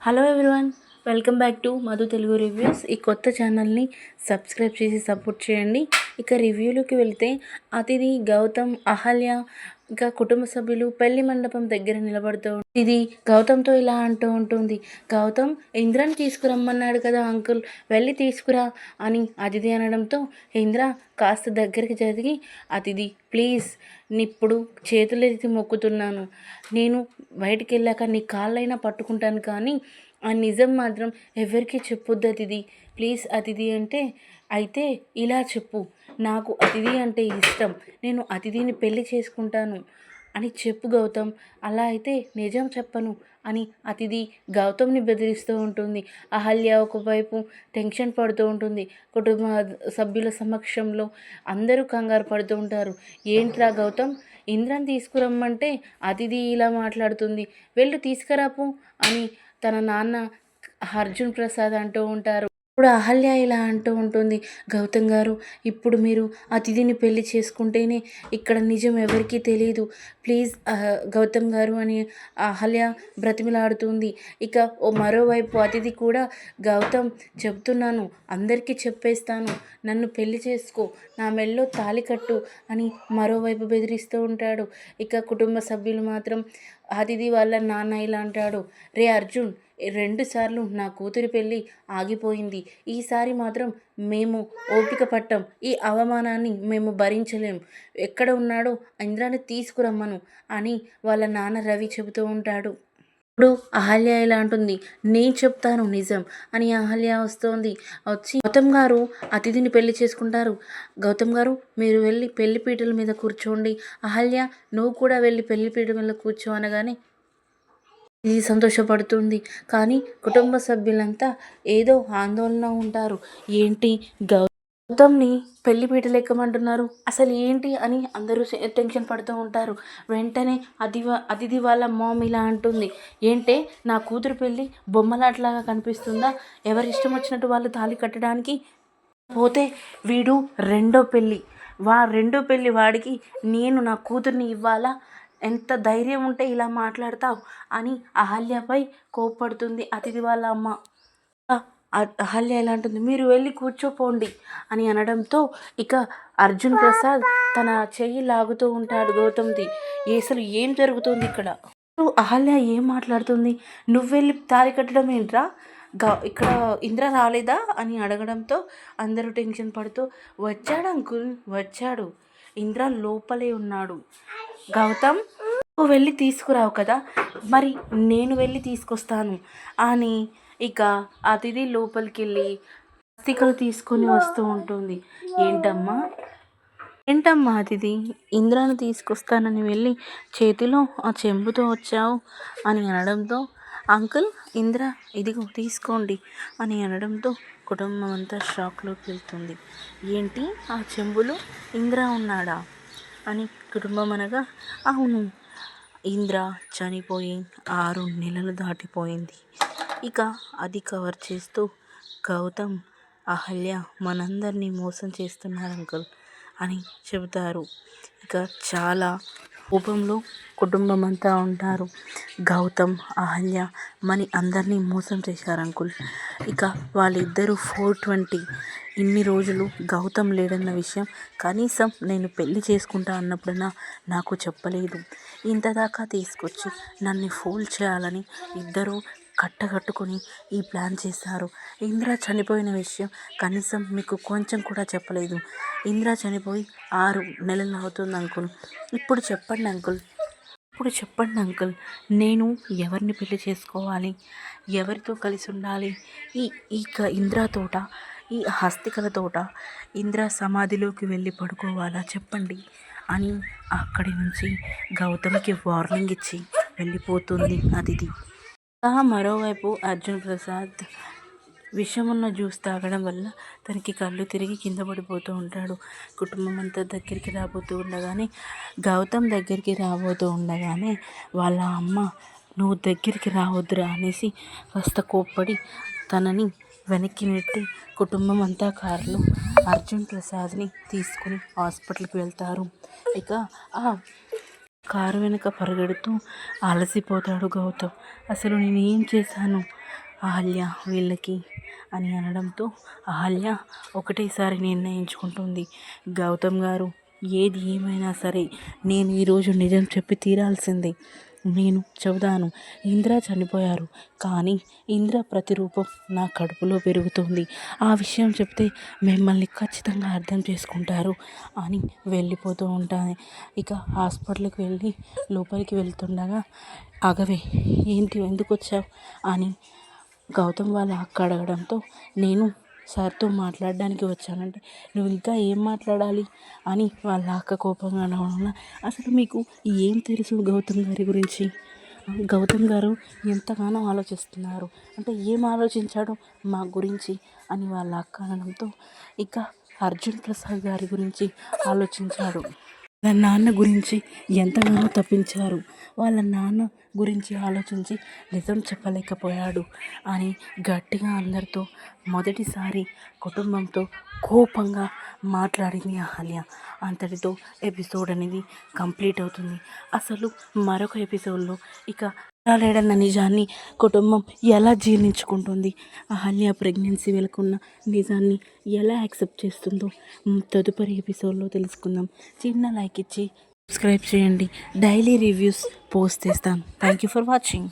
Hello everyone, welcome back to Madhu Telugu reviews. ఈ కొత్త ఛానల్ని సబ్స్క్రైబ్ చేసి సపోర్ట్ చేయండి. ఇక రివ్యూలోకి వెళ్తే, అతిథి, గౌతమ్, అహల్య ఇంకా కుటుంబ సభ్యులు పెళ్లి మండపం దగ్గర నిలబడుతూ ఇది గౌతమ్తో ఇలా అంటూ ఉంటుంది. గౌతమ్, ఇంద్రని తీసుకురమ్మన్నాడు కదా అంకుల్, వెళ్ళి తీసుకురా అని అతిథి అనడంతో ఇంద్ర కాస్త దగ్గరికి జరిగి, అతిథి ప్లీజ్, ఇప్పుడు చేతులెత్తి మొక్కుతున్నాను, నేను బయటికి వెళ్ళాక నీ కాళ్ళైనా పట్టుకుంటాను, కానీ ఆ నిజం మాత్రం ఎవరికీ చెప్పొద్దు అతిథి, ప్లీజ్ అతిథి అంటే, అయితే ఇలా చెప్పు, నాకు అతిథి అంటే ఇష్టం, నేను అతిథిని పెళ్లి చేసుకుంటాను అని చెప్పు గౌతమ్, అలా అయితే నిజం చెప్పను అని అతిథి గౌతమ్ని బెదిరిస్తూ ఉంటుంది. అహల్య ఒకవైపు టెన్షన్ పడుతూ ఉంటుంది. కుటుంబ సభ్యుల సమక్షంలో అందరూ కంగారు పడుతూ ఉంటారు. ఏంట్రా గౌతమ్, ఇంద్రని తీసుకురమ్మంటే అతిథి ఇలా మాట్లాడుతుంది, వెళ్ళు తీసుకురాపు అని తన నాన్న అర్జున్ ప్రసాద్ అంటూ ఉంటారు. ఇప్పుడు అహల్య ఇలా అంటూ ఉంటుంది, గౌతమ్ గారు, ఇప్పుడు మీరు అతిథిని పెళ్లి చేసుకుంటేనే ఇక్కడ నిజం ఎవరికీ తెలియదు, ప్లీజ్ గౌతమ్ గారు అని అహల్య బ్రతిమిలాడుతుంది. ఇక మరోవైపు అతిథి కూడా, గౌతమ్ చెప్తున్నాను, అందరికీ చెప్పేస్తాను, నన్ను పెళ్లి చేసుకో, నా మెళ్ళో తాళి కట్టు అని మరోవైపు బెదిరిస్తూ ఉంటాడు. ఇక కుటుంబ సభ్యులు మాత్రం, అతిథి వాళ్ళ నాన్న ఇలా అంటాడు, రే అర్జున్, 2 సార్లు నా కూతురి పెళ్ళి ఆగిపోయింది, ఈసారి మాత్రం మేము ఓపిక పట్టాం, ఈ అవమానాన్ని మేము భరించలేం, ఎక్కడ ఉన్నాడో ఇంద్రాన్ని తీసుకురమ్మను అని వాళ్ళ నాన్న రవి చెబుతూ ఉంటాడు. ఇప్పుడు అహల్య ఇలా అంటుంది, నేను చెప్తాను నిజం అని అహల్య వస్తోంది. వచ్చి, గౌతమ్ గారు అతిథిని పెళ్లి చేసుకుంటారు, గౌతమ్ గారు మీరు వెళ్ళి పెళ్లి పీటల మీద కూర్చోండి, అహల్య నువ్వు కూడా వెళ్ళి పెళ్లి పీటల మీద కూర్చో అనగానే ఇది సంతోషపడుతుంది. కానీ కుటుంబ సభ్యులంతా ఏదో ఆందోళన ఉంటారు. ఏంటి గౌతమ్ని పెళ్లి పీటలు ఎక్కమంటున్నారు, అసలు ఏంటి అని అందరూ టెన్షన్ పడుతూ ఉంటారు. వెంటనే అతిథి వాళ్ళ మామ్ ఇలా అంటుంది, ఏంటే నా కూతురు పెళ్ళి బొమ్మలాట్లాగా కనిపిస్తుందా, ఎవరి ఇష్టం వచ్చినట్టు వాళ్ళు తాళి కట్టడానికి, పోతే వీడు రెండో పెళ్ళి వాడికి నేను నా కూతుర్ని ఇవ్వాలా, ఎంత ధైర్యం ఉంటే ఇలా మాట్లాడతావు అని అహల్యపై కోప్పడుతుంది అతిథి వాళ్ళ అమ్మ. అహల్య ఎలా అంటుంది, మీరు వెళ్ళి కూర్చోపోండి అని అనడంతో ఇక అర్జున్ ప్రసాద్ తన చెయ్యి లాగుతూ ఉంటాడు గౌతమ్ది. అసలు ఏం జరుగుతుంది ఇక్కడ, అహల్య ఏం మాట్లాడుతుంది, నువ్వు వెళ్ళి తాళి కట్టడం ఏంట్రా, ఇక్కడ ఇంద్ర రాలేదా అని అడగడంతో అందరూ టెన్షన్ పడుతూ, వచ్చాడు అంకుల్, వచ్చాడు, ఇంద్ర లోపలే ఉన్నాడు, గౌతమ్ నువ్వు వెళ్ళి తీసుకురావు కదా, మరి నేను వెళ్ళి తీసుకొస్తాను అని ఇక అతిథి లోపలికి వెళ్ళి అస్థికలు తీసుకొని వస్తూ ఉంటుంది. ఏంటమ్మా అతిథి, ఇంద్రాను తీసుకొస్తానని వెళ్ళి చేతిలో ఆ చెంబుతో వచ్చావు అని అనడంతో, అంకుల్ ఇంద్ర ఇదిగో తీసుకోండి అని అనడంతో కుటుంబం అంతా షాక్లోకి వెళ్తుంది. ఏంటి ఆ చెంబులో ఇంద్ర ఉన్నాడా అని కుటుంబం అనగా, అవును, ఇంద్ర చనిపోయి 6 నెలలు దాటిపోయింది. ఇక అది కవర్ చేస్తూ గౌతమ్, అహల్య మనందరినీ మోసం చేస్తున్నారు అంకుల్ అని చెబుతారు. ఇక చాలా కోపంలో కుటుంబం అంతా ఉంటారు. గౌతమ్, అహల్య అందరినీ మోసం చేశారు అంకుల్. ఇక వాళ్ళిద్దరూ 420 ఇన్ని రోజులు గౌతమ్ లేడన్న విషయం కనీసం నేను పెళ్లి చేసుకుంటా అన్నప్పుడైనా నాకు చెప్పలేదు, ఇంతదాకా తీసుకొచ్చి నన్ను ఫూల్ చేయాలని ఇద్దరూ కట్టగట్టుకొని ఈ ప్లాన్ చేశారు. ఇంద్ర చనిపోయిన విషయం కనీసం మీకు కొంచెం కూడా చెప్పలేదు, ఇంద్ర చనిపోయి 6 నెలలు అవుతుంది అంకుల్, ఇప్పుడు చెప్పండి అంకుల్, నేను ఎవరిని పెళ్లి చేసుకోవాలి, ఎవరితో కలిసి ఉండాలి, ఈ ఇంద్ర తోట, ఈ హస్తికల తోట, ఇంద్ర సమాధిలోకి వెళ్ళి పడుకోవాలా చెప్పండి అని అక్కడి నుంచి గౌతమ్కి వార్నింగ్ ఇచ్చి వెళ్ళిపోతుంది అతిథి. మరోవైపు అర్జున్ ప్రసాద్ విషమున్న జ్యూస్ తాగడం వల్ల తనకి కళ్ళు తిరిగి కింద పడిపోతూ ఉంటాడు. కుటుంబం అంతా దగ్గరికి రాబోతూ ఉండగానే, గౌతమ్ దగ్గరికి రాబోతూ ఉండగానే వాళ్ళ అమ్మ, నువ్వు దగ్గరికి రావద్దురా అనేసి కాస్త కోప్పడి తనని వెనక్కి నెట్టి కుటుంబం అంతా కారులో అర్జున్ ప్రసాద్ని తీసుకుని హాస్పిటల్కి వెళ్తారు. ఇక ఆ కారు వెనుక పరిగెడుతూ అలసిపోతాడు గౌతమ్. అసలు నేను ఏం చేశాను, అహల్య వీళ్ళకి అని అనడంతో అహల్య ఒకటేసారి నిర్ణయించుకుంటుంది, గౌతమ్ గారు ఏది ఏమైనా సరే నేను ఈరోజు నిజం చెప్పి తీరాల్సిందే. నేను చెబుతాను, ఇంద్ర చనిపోయారు, కానీ ఇంద్ర ప్రతిరూపం నా కడుపులో పెరుగుతుంది. ఆ విషయం చెప్తే మిమ్మల్ని ఖచ్చితంగా అర్థం చేసుకుంటారు అని వెళ్ళిపోతూ ఉంటాను. ఇక హాస్పిటల్కి వెళ్ళి లోపలికి వెళ్తుండగా, ఆగవే, ఏంటి, ఎందుకు వచ్చావు అని గౌతమ్ వాళ్ళ అక్క అడగడంతో, నేను సార్తో మాట్లాడడానికి వచ్చానంటే, నువ్వు ఇంకా ఏం మాట్లాడాలి అని వాళ్ళ అక్క కోపంగా అనడం వల్ల, అసలు మీకు ఏం తెలుసు గౌతమ్ గారి గురించి? గౌతమ్ గారు ఎంతగానో ఆలోచిస్తున్నారు అంటే ఏం ఆలోచించాడో మా గురించి అని వాళ్ళ అక్క అనడంతో, ఇక అర్జున్ ప్రసాద్ గారి గురించి ఆలోచించాడు. వాళ్ళ నాన్న గురించి ఎంతగానో తప్పించారు, వాళ్ళ నాన్న గురించి ఆలోచించి నిజం చెప్పలేకపోయాడు అని గట్టిగా అందరితో మొదటిసారి కుటుంబంతో కోపంగా మాట్లాడింది అహల్య. అంతటితో ఎపిసోడ్ అనేది కంప్లీట్ అవుతుంది. అసలు మరొక ఎపిసోడ్లో ఇక లేడన్న నిజాన్ని కుటుంబం ఎలా జీర్ణించుకుంటుంది, అహల్య ప్రెగ్నెన్సీ వెనుకున్న నిజాన్ని ఎలా యాక్సెప్ట్ చేస్తుందో తదుపరి ఎపిసోడ్లో తెలుసుకుందాం. చిన్న లైక్ ఇచ్చి సబ్స్క్రైబ్ చేయండి. డైలీ రివ్యూస్ పోస్ట్ చేస్తాను. Thank you for watching.